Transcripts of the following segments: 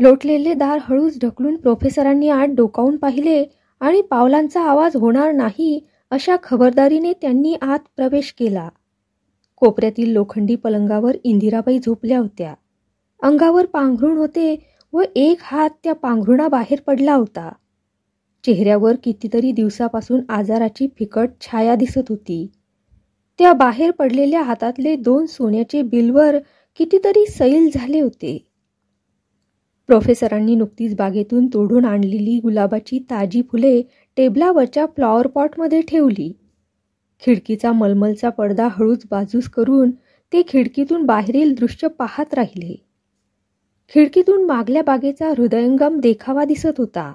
लोटलेले दार हळूच ढकलून प्रोफेसरांनी आत डोकावून पाहिले आणि पावलांचा आवाज होणार नाही अशा खबरदारीने त्यांनी आत प्रवेश केला. कोपऱ्यातील लोखंडी पलंगावर इंदिराबाई झोपल्या होत्या. अंगावर पांघरूण होते व एक हात त्या पांघरुणाबाहेर पडला होता. चेहऱ्यावर कितीतरी दिवसापासून आजाराची फिकट छाया दिसत होती. त्या बाहेर पडलेल्या हातातले 2 सोन्याचे बिल्वर कितीतरी सैल झाले होते. प्रोफेसरांनी नुकतीच बागेतून तोडून आणलेली गुलाबाची ताजी फुले टेबलावरच्या फ्लॉवर पॉटमध्ये ठेवली. खिडकीचा मलमलचा पडदा हळूच बाजूस करून ते खिडकीतून बाहेरील दृश्य पाहत राहिले. खिडकीतून मागल्या बागेचा हृदयंगम देखावा दिसत होता.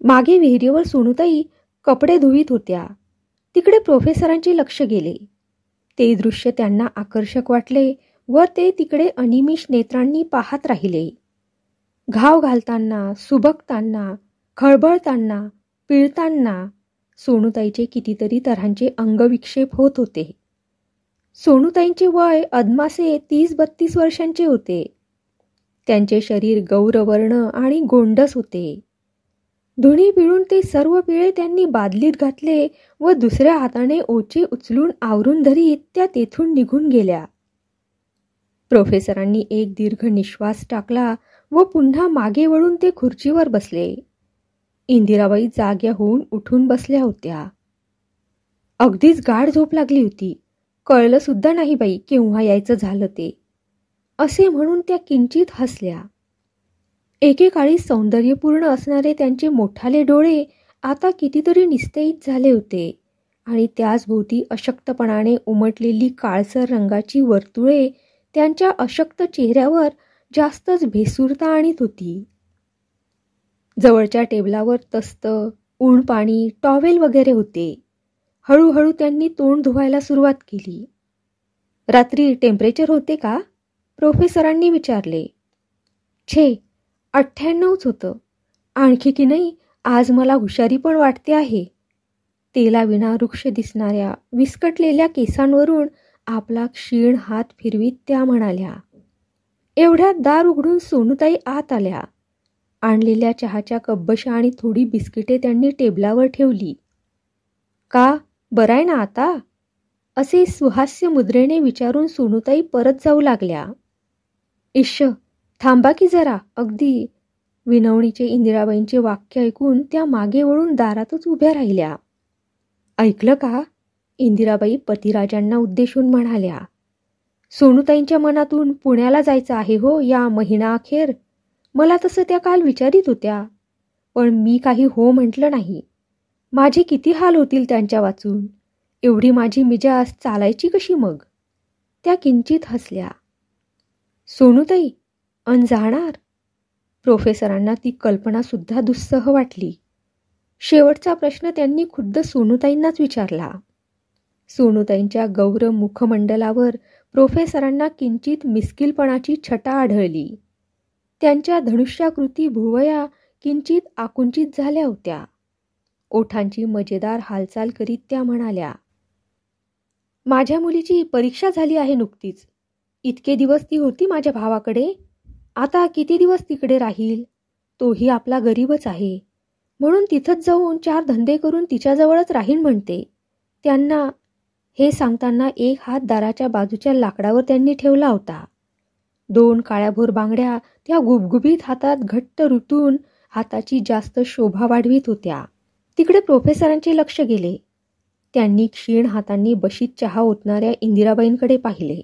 मागे विहिरीवर सोनूताई कपडे धुवीत होत्या. तिकडे प्रोफेसरांचे लक्ष गेले. ते दृश्य त्यांना आकर्षक वाटले व ते तिकडे अनिमिष नेत्रांनी पाहत राहिले. घाव घालताना, सुबकताना, खळबळताना, पिळताना सोनूताईचे कितीतरी तऱ्हांचे अंगविक्षेप होत होते. सोनूताईंचे वय अदमासे 30-32 वर्षांचे होते. त्यांचे शरीर गौरवर्ण आणि गोंडस होते. धुणी पिळून ते सर्व पिळे त्यांनी बादलीत घातले व दुसऱ्या हाताने ओचे उचलून आवरून धरीत त्या तेथून निघून गेल्या. प्रोफेसरांनी एक दीर्घ निश्वास टाकला व पुन्हा मागे वळून ते खुर्चीवर बसले. इंदिराबाई जाग्या होऊन उठून बसल्या होत्या. अगदीच गाढ झोप लागली होती. कळलं सुद्धा नाही बाई केव्हा यायचं झालं ते, असे म्हणून त्या किंचित हसल्या. एकेकाळी सौंदर्यपूर्ण असणारे त्यांचे मोठाले डोळे आता कितीतरी निस्तेज झाले होते आणि त्याचभोवती अशक्तपणाने उमटलेली काळसर रंगाची वर्तुळे त्यांच्या अशक्त चेहऱ्यावर जास्तच भेसूरता आणीत होती. जवळच्या टेबलावर तस्त, ऊन पाणी, टॉवेल वगैरे होते. हळूहळू त्यांनी तोंड धुवायला सुरुवात केली. रात्री टेम्परेचर होते का? प्रोफेसरांनी विचारले. छे, 98च होतं. आणखी की नाही आज मला हुशारी पण वाटते आहे. तेलाविना वृक्ष दिसणाऱ्या विस्कटलेल्या केसांवरून आपला क्षीण हात फिरवीत त्या म्हणाल्या. एवढ्यात दार उघडून सोनूताई आत आल्या. आणलेल्या चहाच्या कब्बशा आणि थोडी बिस्किटे त्यांनी टेबलावर ठेवली. का, बराय ना आता? असे सुहास्य मुद्रेने विचारून सोनूताई परत जाऊ लागल्या. इश्श, थांबा की जरा, अगदी. विनवणीचे इंदिराबाईंचे वाक्य ऐकून त्या मागे वळून दारातच उभ्या राहिल्या. ऐकलं का? इंदिराबाई पतिराजांना उद्देशून म्हणाल्या. सोनूताईंच्या मनातून पुण्याला जायचं आहे हो या महिनाअखेर. मला तसं त्या काल विचारित होत्या, पण मी काही हो म्हटलं नाही. माझे किती हाल होतील त्यांच्या वाचून. एवढी माझी मिजाज चालायची कशी मग? त्या किंचित हसल्या. सोनूताई अन जाणार? प्रोफेसरांना ती कल्पनासुद्धा दुस्सह वाटली. शेवटचा प्रश्न त्यांनी खुद्द सोनूताईंनाच विचारला. सोनूताईंच्या गौर मुखमंडलावर प्रोफेसरांना किंचित मिस्किलपणाची छटा आढळली. त्यांच्या धनुष्याकृती भुवया किंचित आकुंचित झाल्या होत्या. ओठांची मजेदार हालचाल करीत त्या म्हणाल्या. माझ्या मुलीची परीक्षा झाली आहे नुकतीच. इतके दिवस ती होती माझ्या भावाकडे. आता किती दिवस तिकडे राहील? तोही आपला गरीबच आहे. म्हणून तिथंच जाऊन 4 धंदे करून तिच्याजवळच राहीन म्हणते. त्यांना हे सांगताना एक हात दाराच्या बाजूच्या लाकडावर त्यांनी ठेवला होता. 2 काळ्याभोर बांगड्या त्या गुबगुबीत हातात घट्ट रुतून हाताची जास्त शोभा वाढवीत होत्या. तिकडे प्रोफेसरांचे लक्ष गेले. त्यांनी क्षीण हातांनी बशीत चहा ओतणाऱ्या इंदिराबाईंकडे पाहिले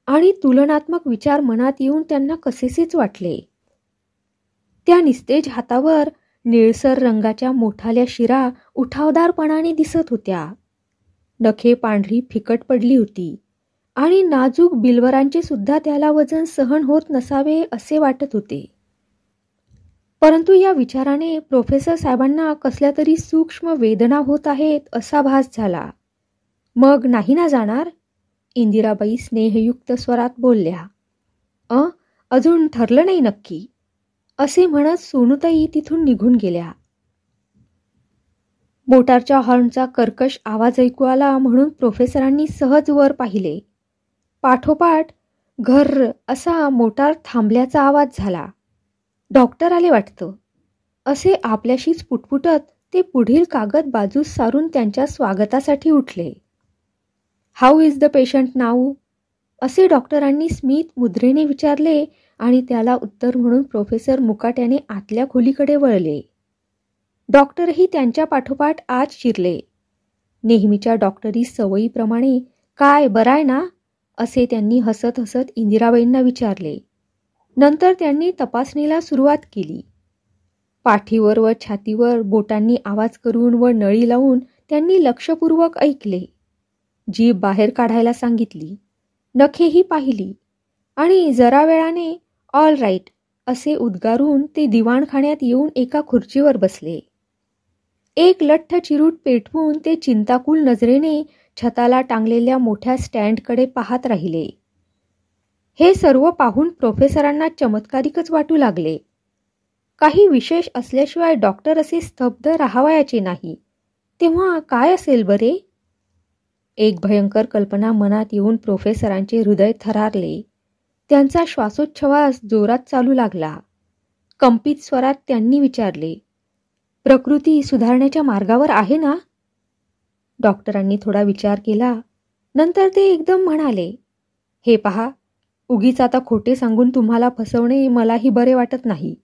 आणि तुलनात्मक विचार मनात येऊन त्यांना कसेसेच वाटले. त्या निस्तेज हातावर निळसर रंगाच्या मोठाल्या शिरा उठावदारपणाने दिसत होत्या. नखे पांढरी फिकट पडली होती आणि नाजूक बिलवरांचे सुद्धा त्याला वजन सहन होत नसावे असे वाटत होते. परंतु या विचाराने प्रोफेसर साहेबांना कसल्या तरी सूक्ष्म वेदना होत आहेत असा भास झाला. मग नाही ना जाणार? इंदिराबाई स्नेहयुक्त स्वरात बोलल्या. अजून ठरलं नाही नक्की, असे म्हणत सोनूताई तिथून निघून गेल्या. मोटारच्या हॉर्नचा कर्कश आवाज ऐकू आला म्हणून प्रोफेसरांनी सहज वर पाहिले. पाठोपाठ घर्र असा मोटार थांबल्याचा आवाज झाला. डॉक्टर आले वाटतं, असे आपल्याशीच पुटपुटत ते पुढील कागद बाजूस सारून त्यांच्या स्वागतासाठी उठले. How is the patient now, असे डॉक्टरांनी स्मित मुद्रेने विचारले आणि त्याला उत्तर म्हणून प्रोफेसर मुकाट्याने आतल्या खोलीकडे वळले. डॉक्टरही त्यांच्या पाठोपाठ आत शिरले. नेहमीच्या डॉक्टरी सवयीप्रमाणे काय बराय ना, असे त्यांनी हसत हसत इंदिराबाईंना विचारले. नंतर त्यांनी तपासणीला सुरुवात केली. पाठीवर व छातीवर बोटांनी आवाज करून व नळी लावून त्यांनी लक्षपूर्वक ऐकले. जीभ बाहेर काढायला सांगितली. नखेही पाहिली आणि जरा वेळाने ऑल राईट असे उद्गारून ते दिवाणखान्यात येऊन एका खुर्चीवर बसले. एक लठ्ठ चिरूट पेटवून ते चिंताकुल नजरेने छताला टांगलेल्या मोठ्या स्टँडकडे पाहत राहिले. हे सर्व पाहून प्रोफेसरांना चमत्कारिकच वाटू लागले. काही विशेष असल्याशिवाय डॉक्टर असे स्तब्ध राहावयाचे नाही, तेव्हा काय असेल बरे? एक भयंकर कल्पना मनात येऊन प्रोफेसरांचे हृदय थरारले. त्यांचा श्वासोच्छवास जोरात चालू लागला. कंपित स्वरात त्यांनी विचारले, प्रकृती सुधारण्याच्या मार्गावर आहे ना? डॉक्टरांनी थोडा विचार केला. नंतर ते एकदम म्हणाले, हे पहा, उगीच आता खोटे सांगून तुम्हाला फसवणे मलाही बरे वाटत नाही.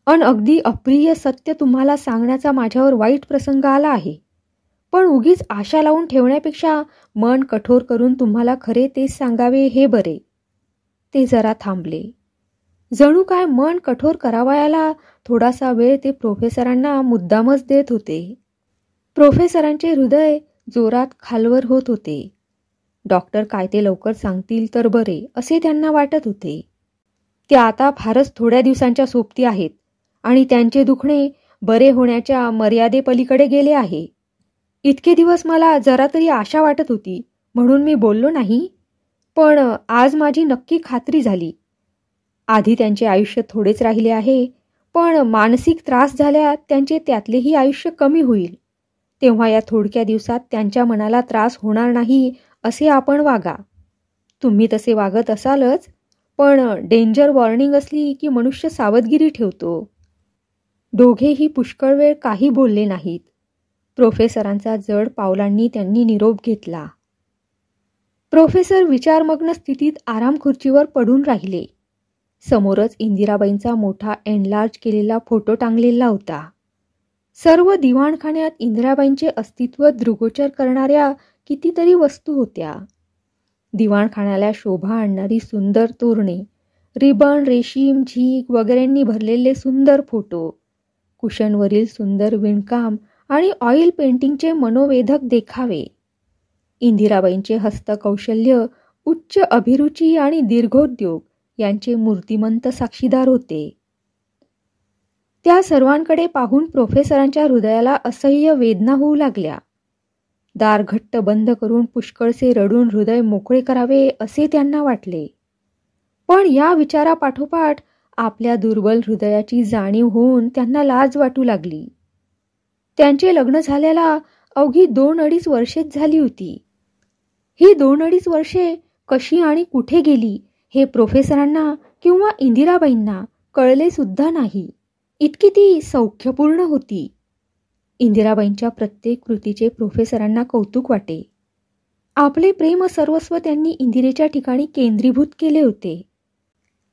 अगदी अप्रिय सत्य तुम्हाला सांगण्याचा माझ्यावर वाईट प्रसंग आला आहे. पण उगीच आशा लावून ठेवण्यापेक्षा मन कठोर करून तुम्हाला खरे तेच सांगावे हे बरे. ते जरा थांबले. जणू काय मन कठोर करावयाला थोडासा वेळ ते प्रोफेसरांना मुद्दामच देत होते. प्रोफेसरांचे हृदय जोरात खालवर होत होते. डॉक्टर काय ते लवकर सांगतील तर बरे असे त्यांना वाटत होते. त्या आता फारच थोड्या दिवसांच्या सोबती आहेत आणि त्यांचे दुखणे बरे होण्याच्या मर्यादेपलीकडे गेले आहे. इतके दिवस मला जरा तरी आशा वाटत होती म्हणून मी बोललो नाही, पण आज माझी नक्की खात्री झाली. आधी त्यांचे आयुष्य थोडेच राहिले आहे, पण मानसिक त्रास झाल्यास त्यांचे त्यातलेही आयुष्य कमी होईल. तेव्हा या थोडक्या दिवसात त्यांच्या मनाला त्रास होणार नाही असे आपण वागा. तुम्ही तसे वागत असालच, पण डेंजर वॉर्निंग असली की मनुष्य सावधगिरी ठेवतो. दोघेही पुष्कळ वेळ काही बोलले नाहीत. प्रोफेसरांचा जड पावलांनी त्यांनी निरोप घेतला. प्रोफेसर विचारमग्न स्थितीत आराम खुर्चीवर पडून राहिले. समोरच इंदिराबाईंचा मोठा एनलार्ज केलेला फोटो टांगलेला होता. सर्व दिवाणखान्यात इंदिराबाईंचे अस्तित्व दृगोचर करणाऱ्या कितीतरी वस्तू होत्या. दिवाणखान्याला शोभा आणणारी सुंदर तोरणे, रिबन, रेशीम, झीग वगैरेंनी भरलेले सुंदर फोटो, कुशनवरील सुंदर विणकाम आणि ऑइल पेंटिंगचे मनोवेधक देखावे. इंदिराबाईंचे हस्तकौशल्य, उच्च अभिरुची आणि दीर्घोद्योग यांचे मूर्तिमंत साक्षीदार होते. त्या सर्वांकडे पाहून प्रोफेसरांच्या हृदयाला असह्य वेदना होऊ लागल्या. दार घट्ट बंद करून पुष्कळसे रडून हृदय मोकळे करावे असे त्यांना वाटले. पण या विचारापाठोपाठ आपल्या दुर्बल हृदयाची जाणीव होऊन त्यांना लाज वाटू लागली. त्यांचे लग्न झाल्याला अवघी 2-2.5 वर्षेच झाली होती. ही 2-2.5 वर्षे कशी आणि कुठे गेली हे प्रोफेसरांना किंवा इंदिराबाईंना कळले सुद्धा नाही. इतकी ती सौख्यपूर्ण होती. इंदिराबाईंच्या प्रत्येक कृतीचे प्रोफेसरांना कौतुक वाटे. आपले प्रेम सर्वस्व त्यांनी इंदिरेच्या ठिकाणी केंद्रीभूत केले होते.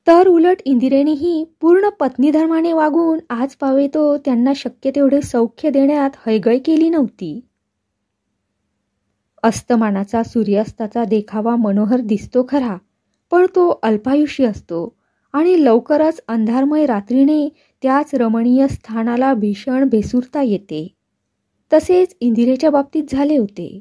तर उलट इंदिरेनेही पूर्ण पत्नीधर्माने वागून आज पावे तो त्यांना शक्य तेवढे सौख्य देण्यात हयगय केली नव्हती. अस्तमानाचा सूर्यास्ताचा देखावा मनोहर दिसतो खरा, पण तो अल्पायुषी असतो आणि लवकरच अंधारमय रात्रीने त्याच रमणीय स्थानाला भीषण भेसूरता येते. तसेच इंदिरेच्या बाबतीत झाले होते.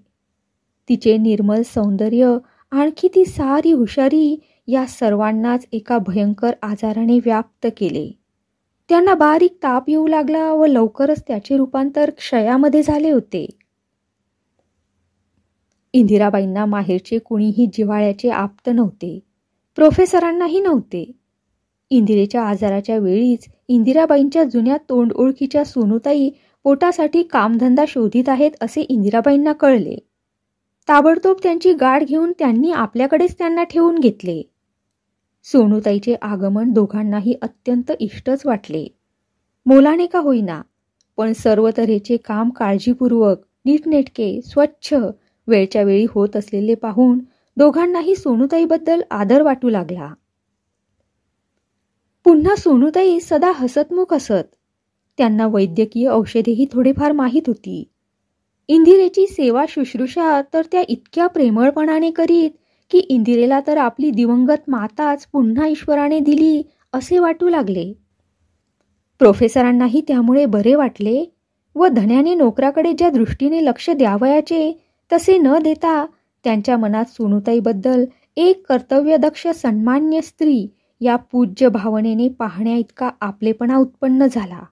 तिचे निर्मल सौंदर्य, आणखी ती सारी हुशारी या सर्वांनाच एका भयंकर आजाराने व्याप्त केले. त्यांना बारीक ताप येऊ लागला व लवकरच त्याचे रूपांतर क्षयामध्ये झाले होते. इंदिराबाईंना माहेरचे कुणीही जिव्हाळ्याचे आप्त नव्हते. प्रोफेसरांनाही नव्हते. इंदिरेच्या आजाराच्या वेळीच इंदिराबाईंच्या जुन्या तोंड ओळखीच्या सोनूताई पोटासाठी कामधंदा शोधित आहेत असे इंदिराबाईंना कळले. ताबडतोब त्यांची गाठ घेऊन त्यांनी आपल्याकडेच त्यांना ठेवून घेतले. सोनूताईचे आगमन दोघांनाही अत्यंत इष्टच वाटले. मोलाने का होईना, पण सर्व तऱ्हेचे काम काळजीपूर्वक, नीटनेटके, स्वच्छ, वेळच्या वेळी होत असलेले पाहून दोघांनाही सोनूताईबद्दल आदर वाटू लागला. पुन्हा सोनूताई सदा हसतमुख असत. त्यांना वैद्यकीय औषधेही थोडेफार माहीत होती. इंदिरेची सेवा शुश्रूषा तर त्या इतक्या प्रेमळपणाने करीत की इंदिरेला तर आपली दिवंगत माताच पुन्हा ईश्वराने दिली असे वाटू लागले. प्रोफेसरांनाही त्यामुळे बरे वाटले व धन्याने नोकराकडे ज्या दृष्टीने लक्ष द्यावयाचे तसे न देता त्यांच्या मनात सोनूताईबद्दल एक कर्तव्यदक्ष सन्मान्य स्त्री या पूज्य भावनेने पाहण्या इतका आपलेपणा उत्पन्न झाला.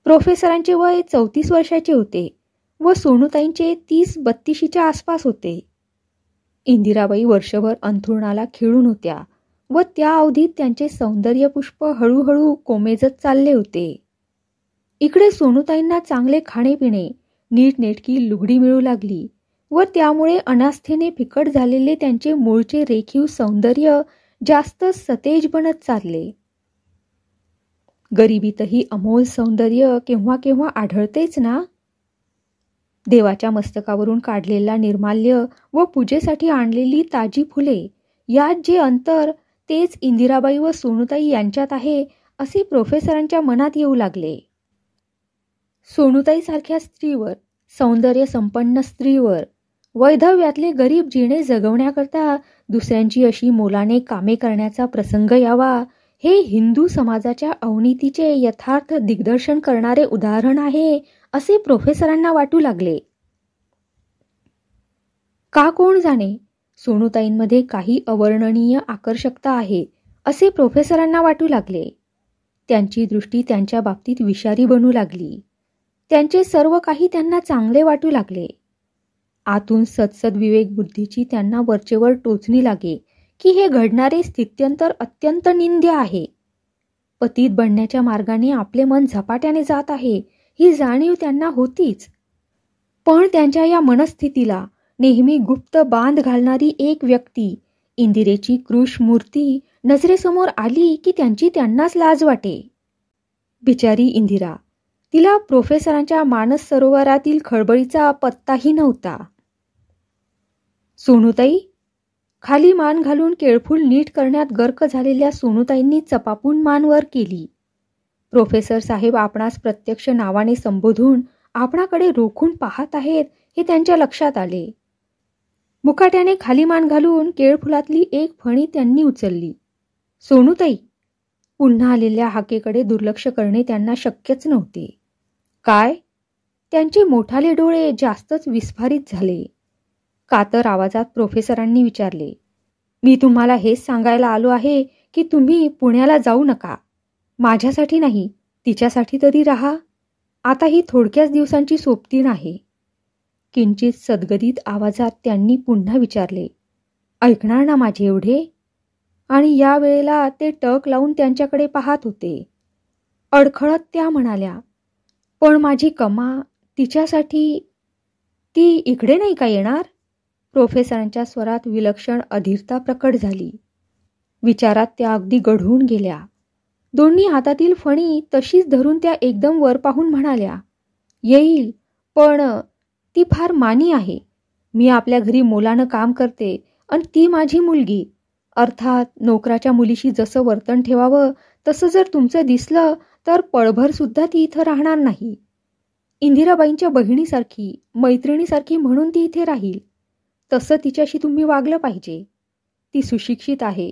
प्रोफेसरांचे वय 34 वर्षाचे होते व सोनूताईंचे 30-32च्या आसपास होते. इंदिराबाई वर्षभर अंथरुणाला खिळून होत्या व त्या अवधीत त्यांचे सौंदर्य पुष्प हळूहळू कोमेजत चालले होते. इकडे सोनूताईंना चांगले खाणेपिणे, नीटनेटकी लुगडी मिळू लागली व त्यामुळे अनास्थेने फिकट झालेले त्यांचे मूळचे रेखीव सौंदर्य जास्त सतेज बनत चालले. गरिबीतही अमोल सौंदर्य केव्हा केव्हा आढळतेच ना. देवाच्या मस्तकावरून काढलेला निर्माल्य व पूजेसाठी आणलेली ताजी फुले यात जे अंतर तेच इंदिराबाई व सोनूताई यांच्यात आहे असे प्रोफेसरांच्या मनात येऊ लागले. सोनूताईसारख्या स्त्रीवर, सौंदर्य संपन्न स्त्रीवर, वैधव्यातले गरीब जिणे जगवण्याकरता दुसऱ्यांची अशी मोलाने कामे करण्याचा प्रसंग यावा हे हिंदू समाजाच्या अवनीतीचे यथार्थ दिग्दर्शन करणारे उदाहरण आहे असे प्रोफेसरांना वाटू लागले. का कोण जाणे, सोनूताईंमध्ये काही अवर्णनीय आकर्षकता आहे असे प्रोफेसरांना वाटू लागले. त्यांची दृष्टी त्यांच्या बाबतीत विषारी बनू लागली. त्यांचे सर्व काही त्यांना चांगले वाटू लागले. आतून सदसद विवेक बुद्धीची त्यांना वरचेवर टोचणी लागे की हे घडणारे स्थित्यंतर अत्यंत निंद्य आहे. पतित बनण्याच्या मार्गाने आपले मन झपाट्याने जात आहे ही जाणीव त्यांना होतीच. पण त्यांच्या या मनस्थितीला नेहमी गुप्त बांध घालणारी एक व्यक्ती, इंदिरेची कृश मूर्ती नजरेसमोर आली की त्यांची त्यांनाच लाज वाटे. बिचारी इंदिरा, तिला प्रोफेसरांच्या मानस सरोवरातील खळबळीचा पत्ताही नव्हता. सोनूताई, खाली मान घालून केळफूल नीट करण्यात गर्क झालेल्या सोनूताईंनी चपापून मान वर केली. प्रोफेसर साहेब आपणास प्रत्यक्ष नावाने संबोधून आपणाकडे रोखून पाहत आहेत हे त्यांच्या लक्षात आले. मुकाट्याने खाली मान घालून केळफुलातली एक फणी त्यांनी उचलली. सोनूताई, पुन्हा आलेल्या हाकेकडे दुर्लक्ष करणे त्यांना शक्यच नव्हते. काय? त्यांचे मोठाले डोळे जास्तच विस्फारित झाले. कातर आवाजात प्रोफेसरांनी विचारले, मी तुम्हाला हेच सांगायला आलो आहे की तुम्ही पुण्याला जाऊ नका. माझ्यासाठी नाही, तिच्यासाठी तरी राहा. आता ही थोडक्याच दिवसांची सोबतीण आहे. किंचित सद्गदित आवाजात त्यांनी पुन्हा विचारले, ऐकणार ना माझे एवढे? आणि या वेळेला ते टक लावून त्यांच्याकडे पाहत होते. अडखळत त्या म्हणाल्या, पण माझी कमा, तिच्यासाठी ती इकडे नाही का येणार? प्रोफेसरांच्या स्वरात विलक्षण अधीरता प्रकट झाली. विचारात त्या अगदी गढून गेल्या. दोन्ही हातातील फणी तशीच धरून त्या एकदम वर पाहून म्हणाल्या, येईल, पण ती फार मानी आहे. मी आपल्या घरी मोलानं काम करते आणि ती माझी मुलगी. अर्थात नोकराच्या मुलीशी जसं वर्तन ठेवावं तसं जर तुमचं दिसलं तर पळभर सुद्धा ती इथं राहणार नाही. इंदिराबाईंच्या बहिणीसारखी, मैत्रिणीसारखी म्हणून ती इथे राहील. तसं तिच्याशी तुम्ही वागलं पाहिजे. ती सुशिक्षित आहे,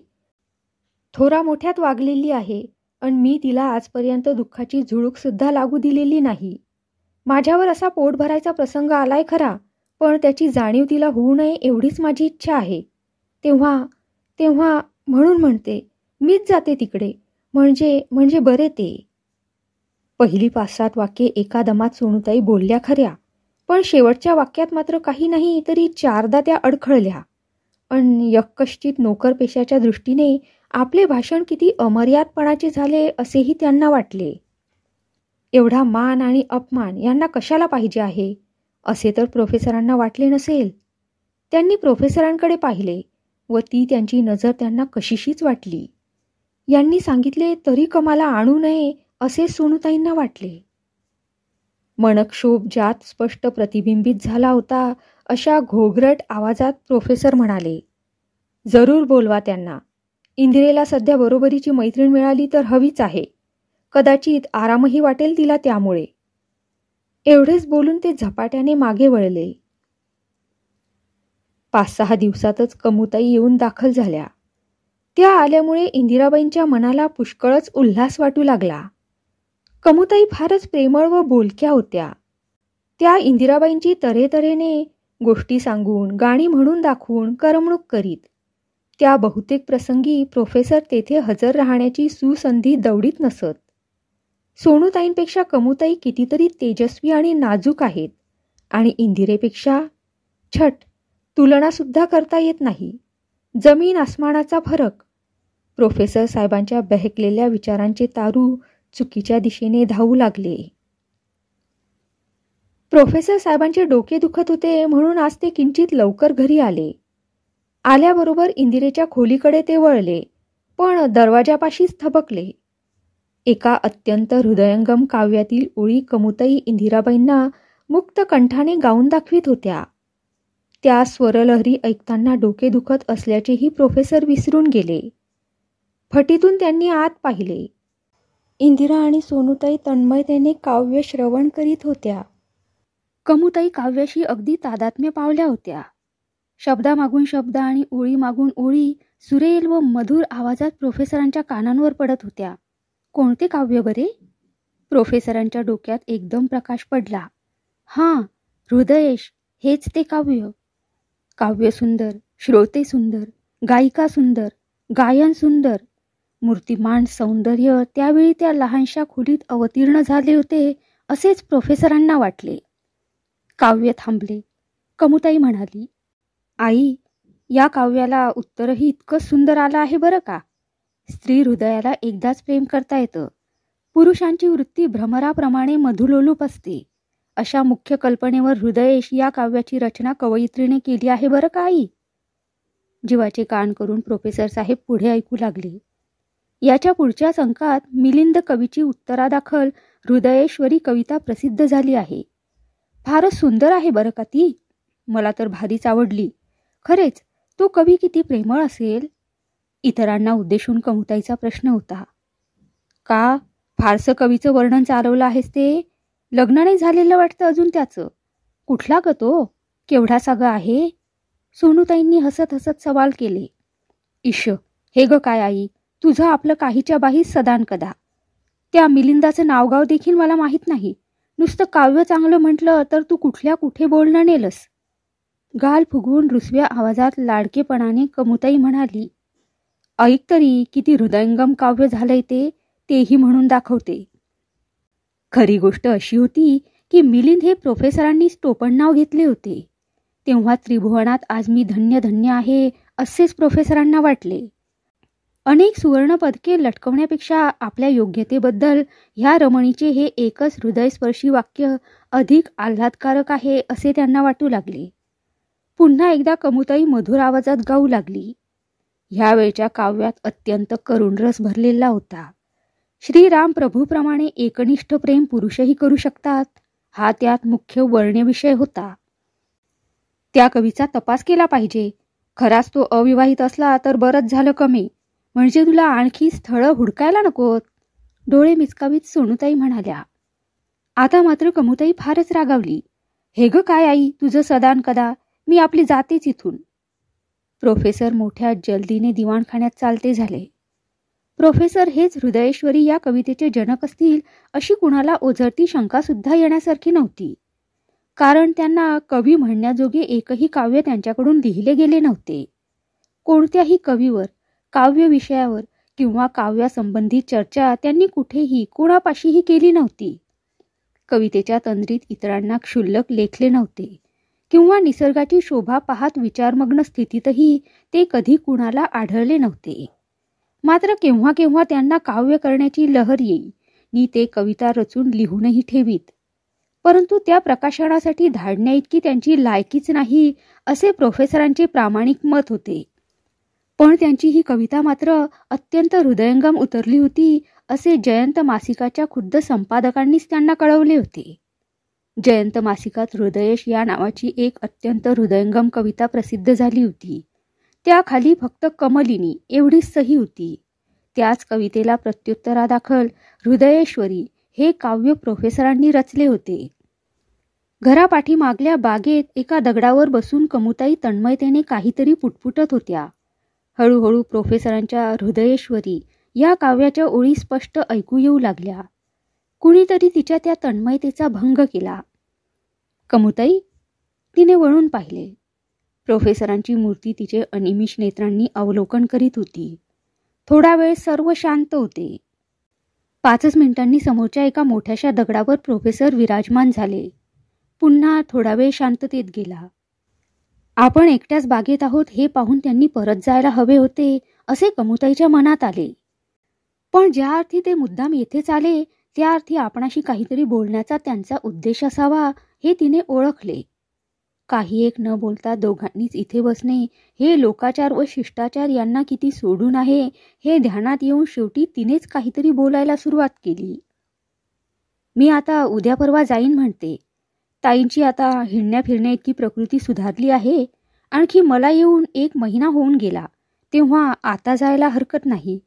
थोरा मोठ्यात वागलेली आहे आणि मी तिला आजपर्यंत दुःखाची झुळूकसुद्धा लागू दिलेली नाही. माझ्यावर असा पोट भरायचा प्रसंग आलाय खरा, पण त्याची जाणीव तिला होऊ नये एवढीच माझी इच्छा आहे. तेव्हा म्हणून म्हणते, मीच जाते तिकडे, म्हणजे बरे ते. पहिली 5-7 वाक्ये एका दमात सोनूताई बोलल्या खऱ्या, पण शेवटच्या वाक्यात मात्र काही नाही तरी 4दा त्या अडखळल्या. आणि यक्कश्चित नोकरपेशाच्या दृष्टीने आपले भाषण किती अमर्यादपणाचे झाले असेही त्यांना वाटले. एवढा मान आणि अपमान यांना कशाला पाहिजे आहे असे तर प्रोफेसरांना वाटले नसेल. त्यांनी प्रोफेसरांकडे पाहिले व ती त्यांची नजर त्यांना कशीशीच वाटली. यांनी सांगितले तरी कमाला आणू नये असे सोनूताईंना वाटले. मनक्षोभ ज्यात स्पष्ट प्रतिबिंबित झाला होता अशा घोगरट आवाजात प्रोफेसर म्हणाले, जरूर बोलवा त्यांना. इंदिरेला सध्या बरोबरीची मैत्रीण मिळाली तर हवीच आहे. कदाचित आरामही वाटेल तिला त्यामुळे. एवढेच बोलून ते झपाट्याने मागे वळले. 5-6 दिवसातच कमूताई येऊन दाखल झाल्या. त्या आल्यामुळे इंदिराबाईंच्या मनाला पुष्कळच उल्हास वाटू लागला. कमूताई फारच प्रेमळ व बोलक्या होत्या. त्या इंदिराबाईंची तऱ्हेतऱ्हेने गोष्टी सांगून, गाणी म्हणून दाखवून करमणूक करीत. त्या बहुतेक प्रसंगी प्रोफेसर तेथे हजर राहण्याची सुसंधी दवडीत नसत. सोनूताईंपेक्षा कमूताई कितीतरी तेजस्वी आणि नाजूक आहेत आणि इंदिरेपेक्षा छट, तुलनासुद्धा करता येत नाही. जमीन आसमानाचा फरक. प्रोफेसर साहेबांच्या बहकलेल्या विचारांचे तारू चुकीच्या दिशेने धावू लागले. प्रोफेसर साहेबांचे डोके दुखत होते म्हणून आज ते किंचित लवकर घरी आले. आल्याबरोबर इंदिरेच्या खोलीकडे ते वळले, पण दरवाजापाशीच थबकले. एका अत्यंत हृदयंगम काव्यातील ओळी कमूताई इंदिराबाईंना मुक्त कंठाने गाऊन दाखवित होत्या. त्या स्वरलहरी ऐकताना डोके दुखत असल्याचेही प्रोफेसर विसरून गेले. फटीतून त्यांनी आत पाहिले. इंदिरा आणि सोनूताई तन्मयतेने काव्य श्रवण करीत होत्या. कमूताई काव्याशी अगदी तादात्म्य पावल्या होत्या. शब्दामागून शब्द आणि ओळी मागून ओळी सुरेल व मधुर आवाजात प्रोफेसरांच्या कानांवर पडत होत्या. कोणते काव्य बरे? प्रोफेसरांच्या डोक्यात एकदम प्रकाश पडला. हां, हृदयेश, हेच ते काव्य. काव्य सुंदर, श्रोते सुंदर, गायिका सुंदर, गायन सुंदर, मूर्तिमान सौंदर्य त्यावेळी त्या लहानशा खोलीत अवतीर्ण झाले होते असेच प्रोफेसरांना वाटले. काव्य थांबले. कमूताई म्हणाली, आई, या काव्याला उत्तरही इतकं सुंदर आलं आहे बरं का. स्त्री हृदयाला एकदाच प्रेम करता येतं. पुरुषांची वृत्ती भ्रमराप्रमाणे मधुलोलूप असते. अशा मुख्य कल्पनेवर हृदयेश या काव्याची रचना कवयित्रीने केली आहे बरं का आई. जीवाचे कान करून प्रोफेसर साहेब पुढे ऐकू लागले. याच्या पुढच्याच अंकात मिलिंद कवीची उत्तरादाखल हृदयेश्वरी कविता प्रसिद्ध झाली आहे. फारच सुंदर आहे बरं का ती. मला तर भारीच आवडली. खरेच तो कवी किती प्रेमळ असेल. इतरांना उद्देशून कमूताईचा प्रश्न होता. का फारसं कवीचं वर्णन चालवलं आहेस ते? लग्न नाही झालेलं वाटतं अजून त्याचं. कुठला ग तो? केवढा सागा आहे? सोनूताईंनी हसत हसत सवाल केले. इश, हे ग काय आई, तुझं आपलं काहीच्या बाही सदान कदा. त्या मिलिंदाचं नावगाव देखील मला माहीत नाही. नुसतं काव्य चांगलं म्हटलं तर तू कुठल्या कुठे बोलणं नेलस. गाल फुगवून रुसव्या आवाजात लाडकेपणाने कमूताई म्हणाली, ऐक तरी किती हृदयंगम काव्य झालंय ते, तेही म्हणून दाखवते. खरी गोष्ट अशी होती की मिलिंद हे प्रोफेसरांनीच टोपणनाव घेतले होते. तेव्हा त्रिभुवनात आज मी धन्य धन्य आहे असेच प्रोफेसरांना वाटले. अनेक सुवर्ण पदके लटकवण्यापेक्षा आपल्या योग्यतेबद्दल ह्या रमणीचे हे एकच हृदयस्पर्शी वाक्य अधिक आल्हादकारक आहे असे त्यांना वाटू लागले. पुन्हा एकदा कमूताई मधुर आवाजात गाऊ लागली. ह्यावेळच्या काव्यात अत्यंत करुण रस भरलेला होता. श्रीराम प्रभूप्रमाणे एकनिष्ठ प्रेम पुरुषही करू शकतात, हा त्यात मुख्य वर्ण्य विषय होता. त्या कवीचा तपास केला पाहिजे. खराच तो अविवाहित असला तर बरंच झालं कमी, म्हणजे तुला आणखी स्थळं हुडकायला नकोत. डोळे मिचकावीत सोनूताई म्हणाल्या. आता मात्र कमूताई फारच रागावली. हे ग काय आई तुझं सदान कदा, मी आपली जातेच इथून. प्रोफेसर मोठ्या जल्दीने दिवाणखान्यात चालते झाले. प्रोफेसर हेच हृदयेश्वरी या कवितेचे जनक असतील अशी कुणाला ओझरती शंका सुद्धा येण्यासारखी नव्हती. कारण त्यांना कवी म्हणण्याजोगे एकही काव्य त्यांच्याकडून लिहिले गेले नव्हते. कोणत्याही कवीवर, काव्य विषयावर किंवा काव्यासंबंधी चर्चा त्यांनी कुठेही कोणापाशीही केली नव्हती. कवितेच्या तंद्रीत इतरांना क्षुल्लक लेखले नव्हते किंवा निसर्गाची शोभा पाहत विचारमग्न स्थितीतही ते कधी कुणाला आढळले नव्हते. मात्र केव्हा केव्हा त्यांना काव्य करण्याची लहर येई नि ते कविता रचून लिहूनही ठेवीत. परंतु त्या प्रकाशनासाठी धाडण्या इतकी त्यांची लायकीच नाही असे प्रोफेसरांचे प्रामाणिक मत होते. पण त्यांची ही कविता मात्र अत्यंत हृदयंगम उतरली होती असे जयंत मासिकाच्या खुद्द संपादकांनीच त्यांना कळवले होते. जयंत मासिकात हृदयेश या नावाची एक अत्यंत हृदयंगम कविता प्रसिद्ध झाली होती. त्याखाली फक्त कमलिनी एवढीच सही होती. त्याच कवितेला प्रत्युत्तरादाखल हृदयेश्वरी हे काव्य प्रोफेसरांनी रचले होते. घरापाठी मागल्या बागेत एका दगडावर बसून कमुताई तन्मयतेने काहीतरी पुटपुटत होत्या. हळूहळू प्रोफेसरांच्या हृदयेश्वरी या काव्याच्या ओळी स्पष्ट ऐकू येऊ लागल्या. कुणीतरी तिच्या त्या तन्मयतेचा भंग केला. कमुताई, तिने वळून पाहिले. प्रोफेसरांची मूर्ती तिचे अनिमिष नेत्रांनी अवलोकन करीत होती. थोडा वेळ सर्व शांत होते. 5 मिनिटांनी समोरच्या एका मोठ्याशा दगडावर प्रोफेसर विराजमान झाले. पुन्हा थोडा वेळ शांततेत गेला. आपण एकट्याच बागेत आहोत हे पाहून त्यांनी परत जायला हवे होते असे कमुताईच्या मनात आले. पण ज्या अर्थी ते मुद्दाम येथेच आले त्या अर्थी आपणाशी काहीतरी बोलण्याचा त्यांचा उद्देश असावा हे तिने ओळखले. काही एक न बोलता दोघांनीच इथे बसणे हे लोकाचार व शिष्टाचार यांना किती सोडून आहे हे ध्यानात येऊन शेवटी तिनेच काहीतरी बोलायला सुरुवात केली. मी आता उद्या परवा जाईन म्हणते. ताईंची आता हिंडण्या फिरण्या इतकी प्रकृती सुधारली आहे. आणखी मला येऊन 1 महिना होऊन गेला, तेव्हा आता जायला हरकत नाही.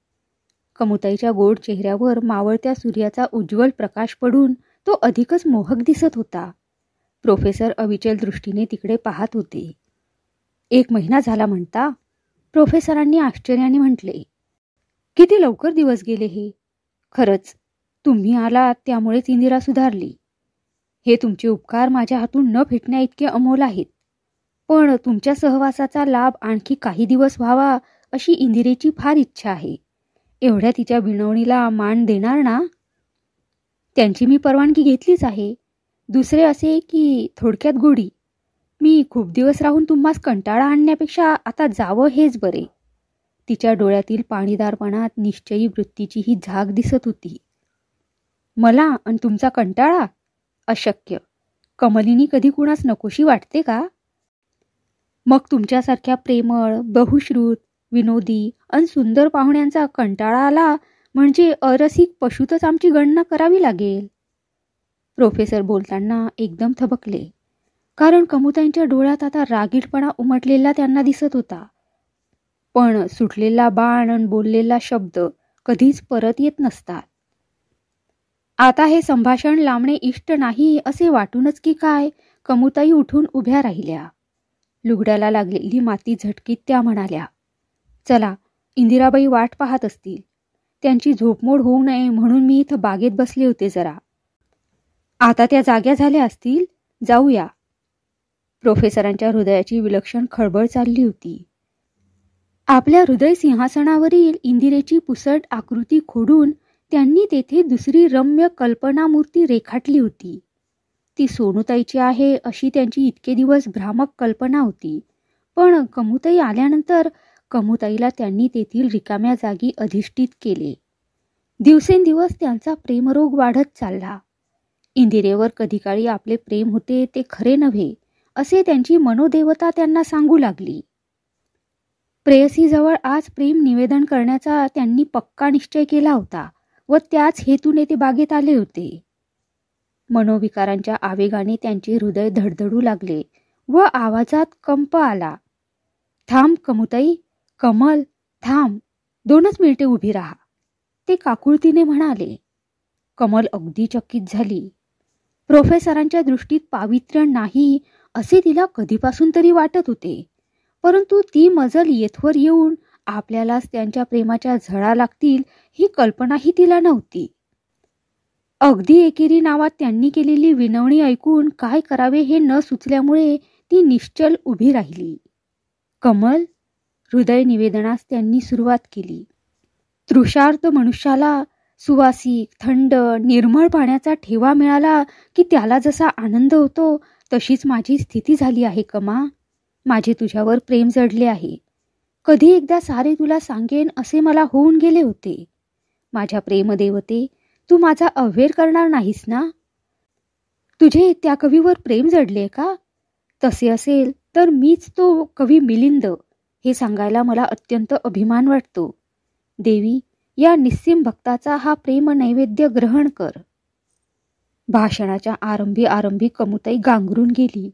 कमुताईच्या गोड चेहऱ्यावर मावळत्या सूर्याचा उज्ज्वल प्रकाश पडून तो अधिकच मोहक दिसत होता. प्रोफेसर अविचल दृष्टीने तिकडे पाहत होते. 1 महिना झाला म्हणता? प्रोफेसरांनी आश्चर्याने म्हटले. किती लवकर दिवस गेले हे. खरंच तुम्ही आलात त्यामुळेच इंदिरा सुधारली. हे तुमचे उपकार माझ्या हातून न फिटण्या इतके अमोल आहेत. पण तुमच्या सहवासाचा लाभ आणखी काही दिवस व्हावा अशी इंदिरेची फार इच्छा आहे. एवढ्या तिच्या विनवणीला मान देणार ना? त्यांची मी परवानगी घेतलीच आहे. दुसरे असे की थोडक्यात गोडी. मी खूप दिवस राहून तुम्हास कंटाळा आणण्यापेक्षा आता जावं हेच बरे. तिच्या डोळ्यातील पाणीदारपणात निश्चयी वृत्तीची ही झाग दिसत होती. मला आणि तुमचा कंटाळा? अशक्य. कमलिनी कधी कुणास नकोशी वाटते का? मग तुमच्यासारख्या प्रेमळ, बहुश्रुत, विनोदी अन सुंदर पाहुण्यांचा कंटाळा आला म्हणजे अरसिक पशुतच आमची गणना करावी लागेल. प्रोफेसर बोलताना एकदम थबकले, कारण कमुताईंच्या डोळ्यात आता रागीटपणा उमटलेला त्यांना दिसत होता. पण सुटलेला बाण आणि बोललेला शब्द कधीच परत येत नसतात. आता हे संभाषण लांबणे इष्ट नाही असे वाटूनच की काय कमुताई उठून उभ्या राहिल्या. लुगड्याला लागलेली माती झटकीत त्या म्हणाल्या, चला, इंदिराबाई वाट पाहत असतील. त्यांची झोपमोड होऊ नये म्हणून मी इथं बागेत बसले होते जरा. आता त्या जाग्या झाल्या असतील, जाऊया. प्रोफेसरांच्या हृदयाची विलक्षण खळबळ चालली होती. आपल्या हृदय सिंहासनावरील इंदिरेची पुसट आकृती खोडून त्यांनी तेथे दुसरी रम्य कल्पनामूर्ती रेखाटली होती. ती सोनूताईची आहे अशी त्यांची इतके दिवस भ्रामक कल्पना होती. पण कमुताई आल्यानंतर कमुताईला त्यांनी तेथील रिकाम्या जागी अधिष्ठित केले. दिवसेंदिवस त्यांचा प्रेमरोग वाढत चालला. इंदिरेवर कधी काळी आपले प्रेम होते ते खरे नव्हे असे त्यांची मनोदेवता त्यांना सांगू लागली. प्रेयसीजवळ आज प्रेम निवेदन करण्याचा त्यांनी पक्का निश्चय केला होता व त्याच हेतूने ते बागेत आले होते. मनोविकारांच्या आवेगाने त्यांचे हृदय धडधडू लागले व आवाजात कंप आला. थांब कमुताई, कमल, थांब, 2च मिनिटे उभी राहा, ते काकुळतीने म्हणाले. कमल अगदी चकित झाली. प्रोफेसरांच्या दृष्टीत पावित्र्य नाही असे तिला कधीपासून तरी वाटत होते, परंतु ती मजल येथवर येऊन आपल्यालाच त्यांच्या प्रेमाच्या झळा लागतील ही कल्पनाही तिला नव्हती. अगदी एकेरी नावात त्यांनी केलेली विनवणी ऐकून काय करावे हे न सुचल्यामुळे ती निश्चल उभी राहिली. कमल, हृदय निवेदनास त्यांनी सुरुवात केली. तृषार्त मनुष्याला सुवासिक, थंड, निर्मळ पाण्याचा ठेवा मिळाला की त्याला जसा आनंद होतो तशीच माझी स्थिती झाली आहे कमा. माझे तुझ्यावर प्रेम जडले आहे. कधी एकदा सारे तुला सांगेन असे मला होऊन गेले होते. माझ्या प्रेमदेवते, तू माझा अव्हेर करणार नाहीस ना? तुझे त्या कवीवर प्रेम जडले का? तसे असेल तर मीच तो कवी मिलिंद, हे सांगायला मला अत्यंत अभिमान वाटतो. देवी, या निस्सीम भक्ताचा हा प्रेम नैवेद्य ग्रहण कर. भाषणाच्या आरंभी कमुताई गांगरून गेली.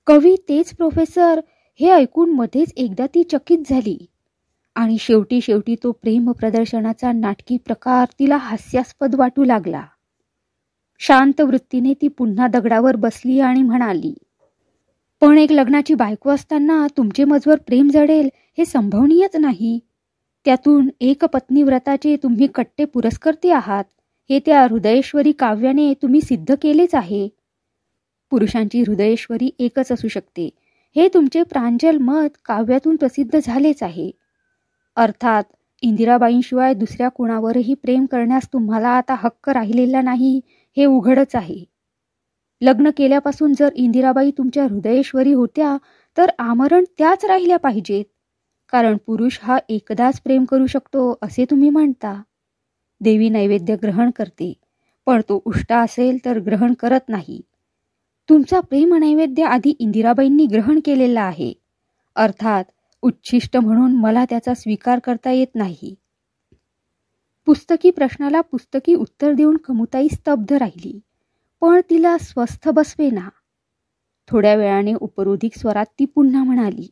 कवी तेच प्रोफेसर हे ऐकून मध्येच एकदा ती चकित झाली आणि शेवटी तो प्रेम प्रदर्शनाचा नाटकी प्रकार तिला हास्यास्पद वाटू लागला. शांत वृत्तीने ती पुन्हा दगडावर बसली आणि म्हणाली, पण एक लग्नाची बायको असताना तुमचे मजवर प्रेम जडेल हे संभवनीयच नाही. त्यातून एक पत्नी व्रताचे तुम्ही कट्टे पुरस्कर्ते आहात हे त्या हृदयेश्वरी काव्याने तुम्ही सिद्ध केलेच आहे. पुरुषांची हृदयेश्वरी एकच असू शकते हे तुमचे प्रांजल मत काव्यातून प्रसिद्ध झालेच आहे. अर्थात इंदिराबाईंशिवाय दुसऱ्या कुणावरही प्रेम करण्यास तुम्हाला आता हक्क राहिलेला नाही हे उघडच आहे. लग्न केल्यापासून जर इंदिराबाई तुमच्या हृदयेश्वरी होत्या तर आमरण त्याच राहिल्या पाहिजेत. कारण पुरुष हा एकदाच प्रेम करू शकतो असे तुम्ही म्हणता. देवी नैवेद्य ग्रहण करते, पण तो उष्टा असेल तर ग्रहण करत नाही. तुमचा प्रेम नैवेद्य आधी इंदिराबाईंनी ग्रहण केलेला आहे. अर्थात उच्छिष्ट म्हणून मला त्याचा स्वीकार करता येत नाही. पुस्तकी प्रश्नाला पुस्तकी उत्तर देऊन कमुताई स्तब्ध राहिली, पण तिला स्वस्थ बसवेना. थोड्या वेळाने उपरोधिक स्वरात ती पुन्हा म्हणाली,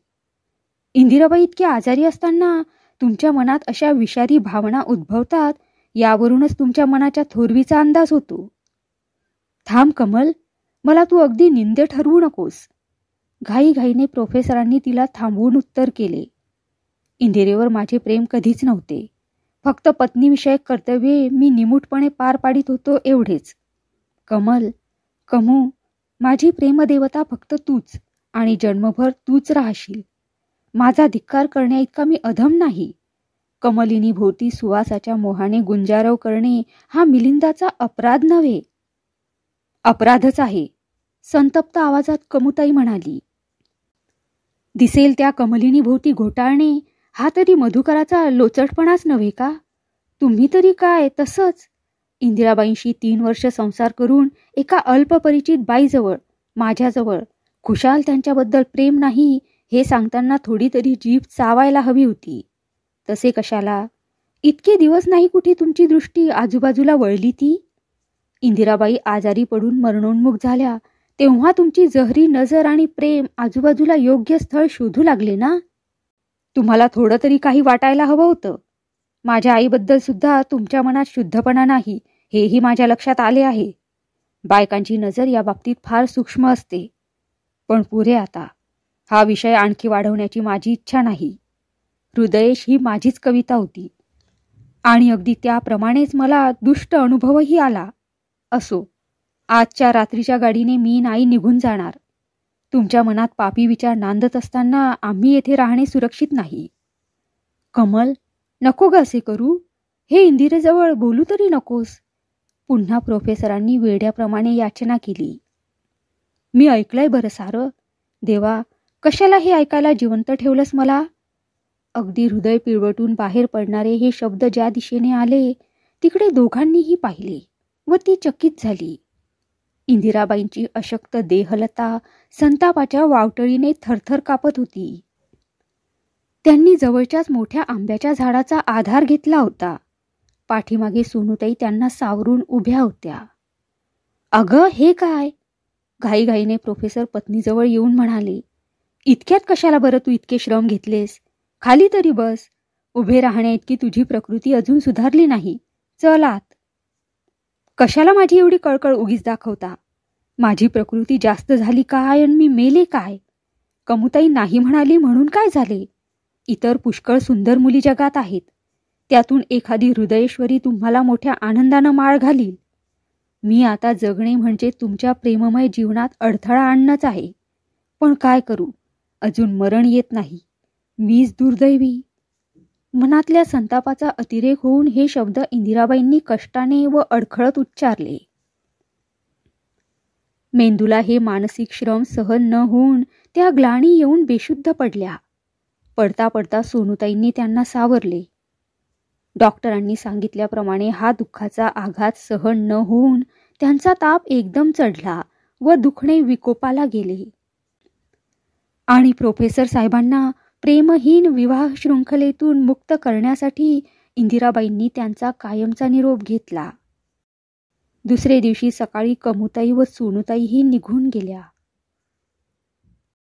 इंदिराबाई इतके आजारी असताना तुमच्या मनात अशा विषारी भावना उद्भवतात यावरूनच तुमच्या मनाच्या थोरवीचा अंदाज होतो. थांब कमल, मला तू अगदी निंदे ठरवू नकोस. घाईघाईने प्रोफेसरांनी तिला थांबवून उत्तर केले, इंदिरेवर माझे प्रेम कधीच नव्हते. फक्त पत्नीविषयक कर्तव्ये मी निमूटपणे पार पाडित होतो एवढेच. कमल, कमू, माझी प्रेमदेवता फक्त तूच आणि जन्मभर तूच राहशील. माझा धिक्कार करण्या इतका मी अधम नाही. कमलिनी भोवती सुवासाच्या मोहाने गुंजारव करणे हा मिलिंदाचा अपराध नव्हे. अपराधच आहे, संतप्त आवाजात कमुताई म्हणाली. दिसेल त्या कमलिनी भोवती घोटाळणे हा तरी मधुकराचा लोचटपणाच नव्हे का? तुम्ही तरी काय तसंच. इंदिराबाईंशी 3 वर्ष संसार करून एका अल्पपरिचित बाईजवळ, माझ्याजवळ खुशाल त्यांच्याबद्दल प्रेम नाही हे सांगताना थोडी तरी जीभ चावायला हवी होती. तसे कशाला? इतके दिवस नाही कुठे तुमची दृष्टी आजूबाजूला वळली ती? इंदिराबाई आजारी पडून मरणोन्मुख झाल्या तेव्हा तुमची जहरी नजर आणि प्रेम आजूबाजूला योग्य स्थळ शोधू लागले ना? तुम्हाला थोडं तरी काही वाटायला हवं होतं. माझ्या आईबद्दल सुद्धा तुमच्या मनात शुद्धपणा नाही हेही माझ्या लक्षात आले आहे. बायकांची नजर या बाबतीत फार सूक्ष्म असते. पण पुरे आता. हा विषय आणखी वाढवण्याची माझी इच्छा नाही. हृदयेश ही माझीच कविता होती आणि अगदी त्याप्रमाणेच मला दुष्ट अनुभवही आला. असो, आजच्या रात्रीच्या गाडीने मी नाही निघून जाणार. तुमच्या मनात पापी विचार नांदत असताना आम्ही येथे राहणे सुरक्षित नाही. कमल, नको ग असे करू. हे इंदिरेजवळ बोलू तरी नकोस. पुन्हा प्रोफेसरांनी वेड्याप्रमाणे याचना केली. मी ऐकलंय बरं सारं. देवा, कशाला हे ऐकायला जिवंत ठेवलंस मला? अगदी हृदय पिळवटून बाहेर पडणारे हे शब्द ज्या दिशेने आले तिकडे दोघांनीही पाहिले व ती चकित झाली. इंदिराबाईंची अशक्त देहलता संतापाच्या वावटळीने थरथर कापत होती. त्यांनी जवळच्याच मोठ्या आंब्याच्या झाडाचा आधार घेतला होता. पाठीमागे सोनूताई त्यांना सावरून उभ्या होत्या. अगं, हे काय? घाईघाईने प्रोफेसर पत्नीजवळ येऊन म्हणाले, इतक्यात कशाला बरं तू इतके श्रम घेतलेस? खाली तरी बस. उभे राहण्या इतकी तुझी प्रकृती अजून सुधारली नाही. चल आत. कशाला माझी एवढी कळकळ उगीच दाखवता? माझी प्रकृती जास्त झाली काय आणि मी मेले काय? कमुताई नाही म्हणाली म्हणून काय झाले? इतर पुष्कळ सुंदर मुली जगात आहेत. त्यातून एखादी हृदयेश्वरी तुम्हाला मोठ्या आनंदानं माळ घालील. मी आता जगणे म्हणजे तुमच्या प्रेममय जीवनात अडथळा आणणंच आहे. पण काय करू, अजून मरण येत नाही. मीच दुर्दैवी. मनातल्या संतापाचा अतिरेक होऊन हे शब्द इंदिराबाईंनी कष्टाने व अडखळत उच्चारले. मेंदूला हे मानसिक श्रम सहन न होऊन त्या ग्लानी येऊन बेशुद्ध पडल्या. पडता पडता सोनूताईंनी त्यांना सावरले. डॉक्टरांनी सांगितल्याप्रमाणे हा दुःखाचा आघात सहन न होऊन त्यांचा ताप एकदम चढला व दुखणे विकोपाला गेले. आणि प्रोफेसर साहेबांना प्रेमहीन विवाह शृंखलेतून मुक्त करण्यासाठी इंदिराबाईंनी त्यांचा कायमचा निरोप घेतला. दुसरे दिवशी सकाळी कमुताई व सोनूताईही निघून गेल्या.